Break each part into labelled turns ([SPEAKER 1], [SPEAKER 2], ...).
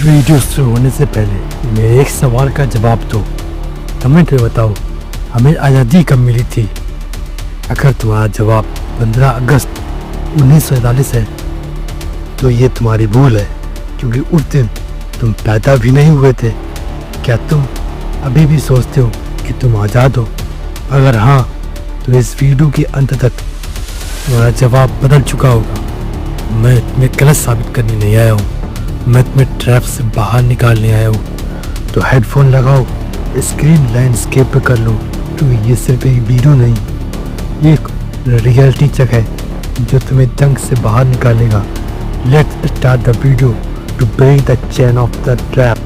[SPEAKER 1] Video शुरू होने से पहले मेरे एक सवाल का जवाब दो। कमेंट में बताओ हमें आज़ादी कब मिली थी। अगर तुम्हारा जवाब 15 अगस्त 1947 है तो ये तुम्हारी भूल है, क्योंकि उस दिन तुम पैदा भी नहीं हुए थे। क्या तुम अभी भी सोचते हो कि तुम आज़ाद हो? अगर हाँ तो इस वीडियो के अंत तक तुम्हारा जवाब बदल चुका होगा। मैं तुम्हें गलत साबित करने नहीं आया हूँ, मैं तुम्हें ट्रैप से बाहर निकालने आया हूँ। तो हेडफोन लगाओ, स्क्रीन लैंडस्केप पे कर लो, क्योंकि ये सिर्फ एक वीडियो नहीं, एक रियलिटी चेक है जो तुम्हें जंग से बाहर निकालेगा। Let's start the video to break the chain of the trap.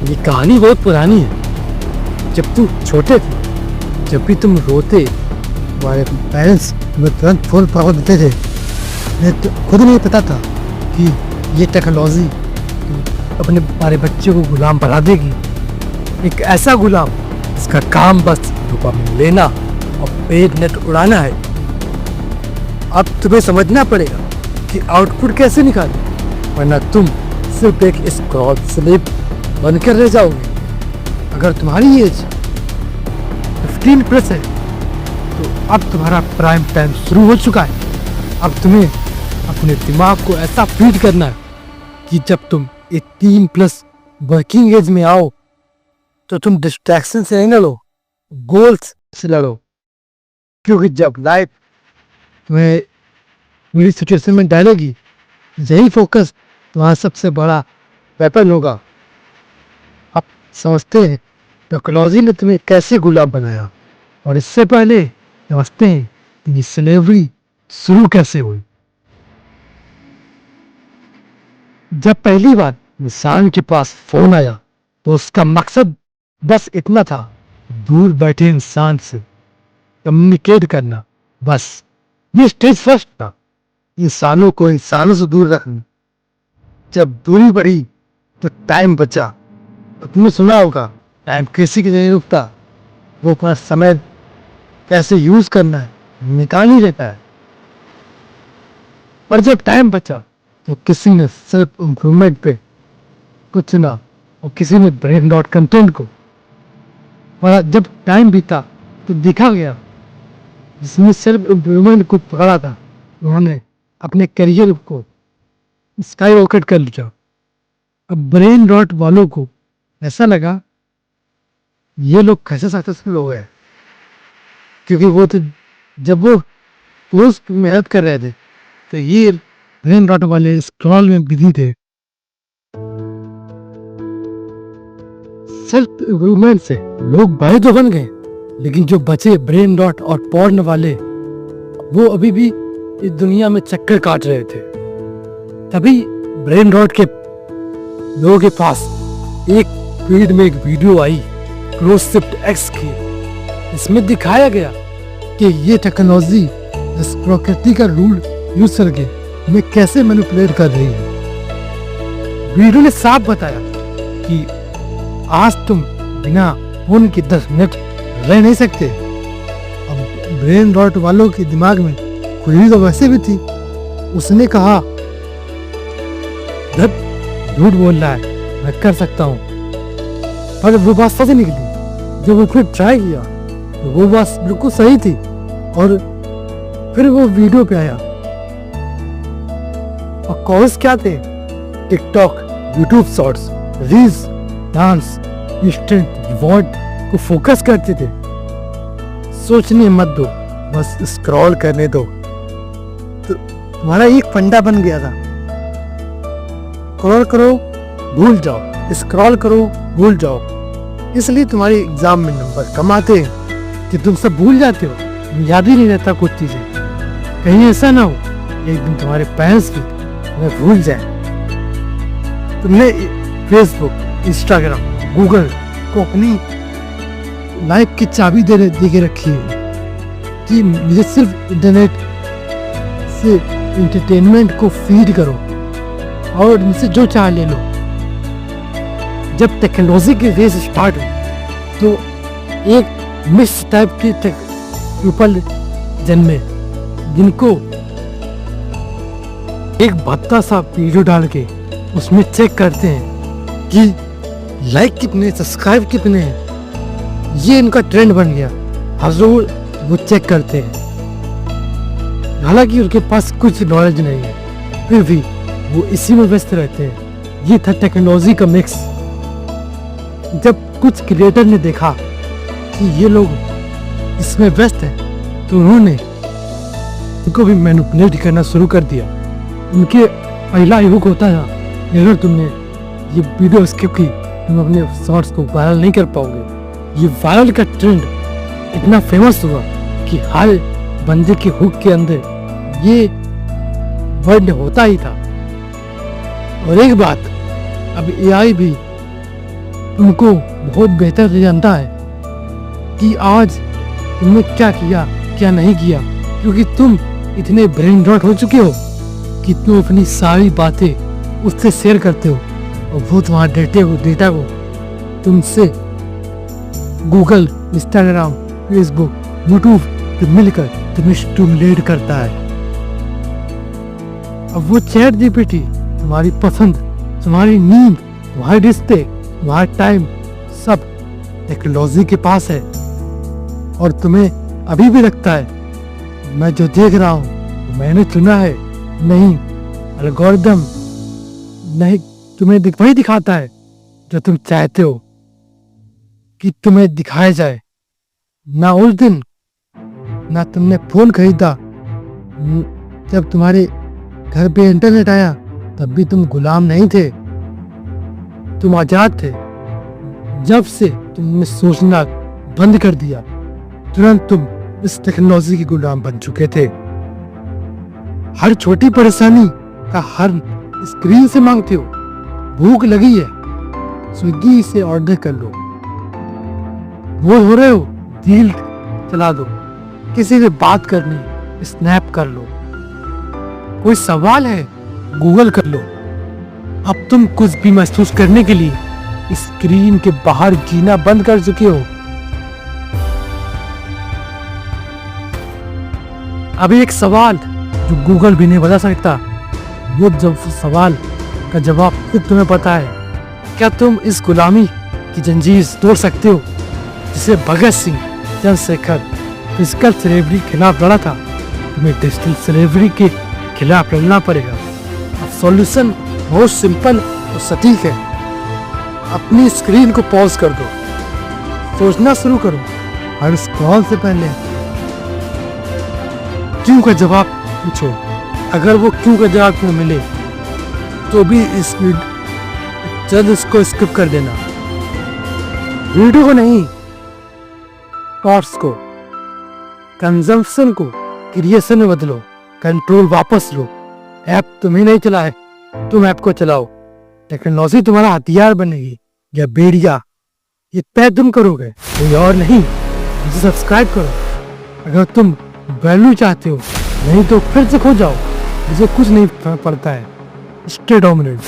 [SPEAKER 1] ये कहानी बहुत पुरानी है। जब तुम छोटे थे, जब भी तुम रोते, तुम्हारे पेरेंट्स तुम्हें तुरंत फुल पावर देते थे। मैं तो खुद नहीं पता था कि ये टेक्नोलॉजी अपने हमारे बच्चे को गुलाम बना देगी। एक ऐसा गुलाम जिसका काम बस डोपामिन लेना और पेट नेट उड़ाना है। अब तुम्हें समझना पड़ेगा कि आउटपुट कैसे निकालें, वरना तुम सिर्फ एक स्क्रॉल स्लेव बनकर रह जाओगे। अगर तुम्हारी एज 15+ है तो अब तुम्हारा प्राइम टाइम शुरू हो चुका है। अब तुम्हें अपने दिमाग को ऐसा फीड करना है कि जब तुम 18+ वर्किंग एज में आओ तो तुम डिस्ट्रैक्शन से न लो, गोल्स से लड़ो। क्योंकि जब लाइफ तुम्हें पूरी सिचुएशन में डालेगी, यही फोकस तुम्हारा सबसे बड़ा वेपन होगा। आप समझते हैं टेक्नोलॉजी ने तुम्हें कैसे गुलाम बनाया, और इससे पहले समझते हैं कि स्लेवरी शुरू कैसे हुई। जब पहली बार इंसान के पास फोन आया तो उसका मकसद बस इतना था, दूर बैठे इंसान से कम्युनिकेट करना। बस ये स्टेज फर्स्ट था, इंसानों को इंसानों से दूर रखना। जब दूरी बढ़ी तो टाइम बचा। तो तुमने सुना होगा टाइम किसी की नहीं रुकता, वो अपना समय कैसे यूज करना है निकाल ही लेता है। पर जब टाइम बचा तो किसी ने सेल्फ इम्प्रूवमेंट पे कुछ चुना और किसी ने ब्रेन रॉट कंटेंट को। और जब टाइम बीता तो देखा गया जिसने सेल्फ इम्प्रूवमेंट को पकड़ा था, उन्होंने अपने करियर को स्काई रॉकेट कर लिया। अब ब्रेन रॉट वालों को ऐसा लगा ये लोग कैसे सक्सेसफुल हो गए, क्योंकि वो तो जब वो क्लोज में हेल्प कर रहे थे तो ये ब्रेन रॉट वाले स्क्रॉल में बिजी थे। सेल्फ इम्प्रूवमेंट से लोग बड़े तो बन गए, लेकिन जो बचे ब्रेन रॉट और पॉर्न वाले, वो अभी भी इस दुनिया में चक्कर काट रहे थे। तभी ब्रेन रॉट के लोगों के पास एक फीड में एक वीडियो आई क्लोजशिफ्ट एक्स की। इसमें दिखाया गया कि ये टेक्नोलॉजी इस प्रकृति का रूल यूज करके मैं कैसे मैनिपुलेट कर रही हूँ। वीडियो ने साफ बताया कि आज तुम बिना फोन के 10 मिनट रह नहीं सकते। अब ब्रेन रॉट वालों के दिमाग में खुजली तो वैसे भी थी। उसने कहा झूठ बोल रहा है, मैं कर सकता हूँ। पर वो बात सच निकली। जब उसने ट्राई किया तो वो बात बिल्कुल सही थी। और फिर वो वीडियो पे आया और कॉल्स क्या थे? TikTok, YouTube shorts, reels, dance, instant reward को फोकस करते थे। सोचने मत दो, बस स्क्रॉल करने दो। तो तुम्हारा एक फंडा बन गया था, स्क्रॉल करो भूल जाओ, स्क्रॉल करो भूल जाओ। इसलिए तुम्हारे एग्जाम में नंबर कम आते हैं कि तुम सब भूल जाते हो, याद ही नहीं रहता कुछ चीजें। कहीं ऐसा ना हो एक दिन तुम्हारे पेरेंट्स भी तुम्हें भूल जाए। तुमने फेसबुक, इंस्टाग्राम, गूगल को अपनी लाइफ की चाबी दे के रखी है कि मुझे सिर्फ इंटरनेट से एंटरटेनमेंट को फीड करो और इनसे जो चाह ले लो। जब टेक्नोलॉजी की रेस स्टार्ट हुई तो एक मिक्स टाइप के पीपल जन्मे, जिनको एक भद्दा सा वीडियो डाल के उसमें चेक करते हैं कि लाइक कितने, सब्सक्राइब कितने हैं। ये इनका ट्रेंड बन गया। हर रोज वो चेक करते हैं, हालांकि उनके पास कुछ नॉलेज नहीं है, फिर भी वो इसी में व्यस्त रहते हैं। ये था टेक्नोलॉजी का मिक्स। जब कुछ क्रिएटर ने देखा कि ये लोग इसमें व्यस्त हैं, तो उन्होंने उनको भी मैनिपुलेट करना शुरू कर दिया। उनके पहला युग होता था, अगर तुमने ये वीडियो स्किप की तुम अपने शॉर्ट्स को वायरल नहीं कर पाओगे। ये वायरल का ट्रेंड इतना फेमस हुआ कि हर बंदे के हुक के अंदर ये वर्ड होता ही था। और एक बात, अब एआई भी तुमको बहुत बेहतर से जानता है कि आज तुमने क्या किया क्या नहीं किया, क्योंकि तुम इतने ब्रेन रॉट हो चुके हो कि तुम अपनी सारी बातें उससे शेयर करते हो और वो तुम्हारे डेटा को तुमसे गूगल, इंस्टाग्राम, फेसबुक, यूट्यूब पे मिलकर तुम्हें स्टिमुलेट करता है। अब वो चैट जीपीटी तुम्हारी पसंद, तुम्हारी नींद, तुम्हारे रिश्ते, तुम्हारा टाइम सब टेक्नोलॉजी के पास है। और तुम्हें अभी भी लगता है मैं जो देख रहा हूँ मैंने चुना है। नहीं, एल्गोरिदम नहीं तुम्हें वही दिखाता है जो तुम चाहते हो कि तुम्हें दिखाया जाए। ना उस दिन ना तुमने फोन खरीदा, जब तुम्हारे घर पे इंटरनेट आया तब भी तुम गुलाम नहीं थे, तुम आजाद थे। जब से तुमने सोचना बंद कर दिया, तुरंत तुम इस टेक्नोलॉजी के गुलाम बन चुके थे। हर छोटी परेशानी का हल स्क्रीन से मांगते हो। भूख लगी है, स्विगी से ऑर्डर कर लो। बोर हो रहे हो, रील चला दो। किसी से बात करनी, स्नैप कर लो। कोई सवाल है, गूगल कर लो। अब तुम कुछ भी महसूस करने के लिए स्क्रीन के बाहर जीना बंद कर चुके हो। अभी एक सवाल जो गूगल भी नहीं बता सकता, वो जब सवाल का जवाब खुद तुम्हें पता है। क्या तुम इस गुलामी की जंजीर तोड़ सकते हो जिसे भगत सिंह, चंद्रशेखर फिजिकल स्लेवरी के खिलाफ लड़ा था? तुम्हें डिजिटल स्लेवरी के खिलाफ लड़ना पड़ेगा। अब सॉल्यूशन बहुत सिंपल और सटीक है। अपनी स्क्रीन को पॉज कर दो, सोचना शुरू करो। हर स्क्रॉल से पहले क्यों का जवाब पूछो। अगर वो क्यों का जवाब क्यों मिले तो भी जल्द उसको स्किप कर देना। वीडियो को नहीं, थॉट्स को, कंजम्पशन को क्रिएशन में बदलो। कंट्रोल वापस लो। ऐप तुम्हें नहीं चलाए, तुम ऐप को चलाओ। टेक्नोलॉजी तुम्हारा हथियार बनेगी या बेड़िया, ये तय तुम करोगे, कोई और नहीं। मुझे सब्सक्राइब करो अगर तुम वैल्यू चाहते हो, नहीं तो फिर से खो जाओ। मुझे कुछ नहीं पड़ता है। Stay dominant.